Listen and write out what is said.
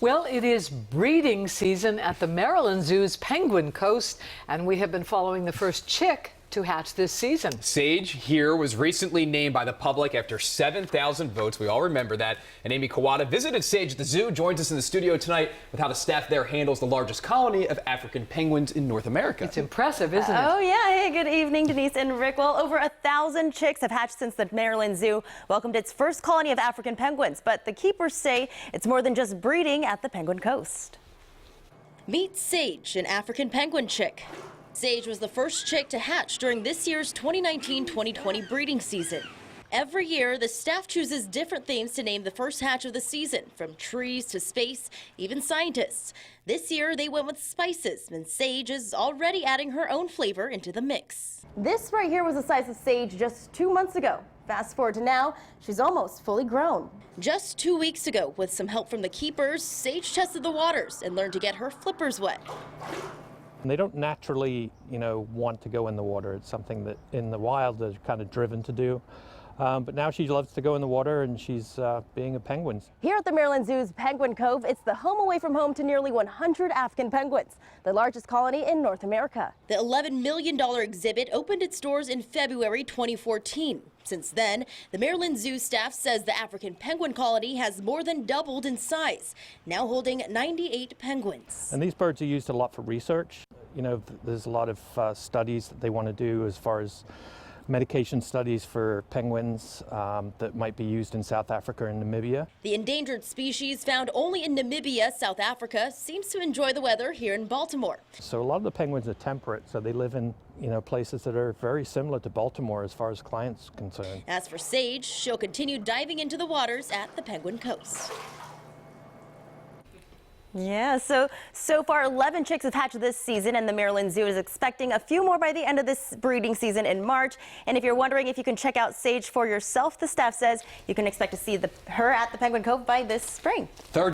Well, it is breeding season at the Maryland Zoo's Penguin Coast, and we have been following the first chick to hatch this season. Sage here was recently named by the public after 7,000 votes. We all remember that. And Amy Kawada visited Sage at the zoo, joins us in the studio tonight with how the staff there handles the largest colony of African penguins in North America. It's impressive, isn't it? Oh, yeah. Hey, good evening, Denise and Rick. Well, over 1,000 chicks have hatched since the Maryland Zoo welcomed its first colony of African penguins. But the keepers say it's more than just breeding at the Penguin Coast. Meet Sage, an African penguin chick. Sage was the first chick to hatch during this year's 2019-2020 breeding season. Every year, the staff chooses different themes to name the first hatch of the season, from trees to space, even scientists. This year, they went with spices, and Sage is already adding her own flavor into the mix. This right here was the size of Sage just 2 months ago. Fast forward to now, she's almost fully grown. Just 2 weeks ago, with some help from the keepers, Sage tested the waters and learned to get her flippers wet. They don't naturally, want to go in the water. It's something that in the wild they're kind of driven to do. But now she loves to go in the water, and she's being a penguin. Here at the Maryland Zoo's Penguin Cove, it's the home away from home to nearly 100 African penguins, the largest colony in North America. The $11 million exhibit opened its doors in February 2014. Since then, the Maryland Zoo staff says the African penguin colony has more than doubled in size, now holding 98 penguins. And these birds are used a lot for research. There's a lot of studies that they want to do as far as medication studies for penguins that might be used in South Africa and Namibia. The endangered species found only in Namibia, South Africa, seems to enjoy the weather here in Baltimore. So a lot of the penguins are temperate, so they live in places that are very similar to Baltimore as far as clients concerned. As for Sage, she'll continue diving into the waters at the Penguin Coast. Yeah, so far 11 chicks have hatched this season, and the Maryland Zoo is expecting a few more by the end of this breeding season in March. And if you're wondering if you can check out Sage for yourself, the staff says you can expect to see her at the Penguin Cove by this spring.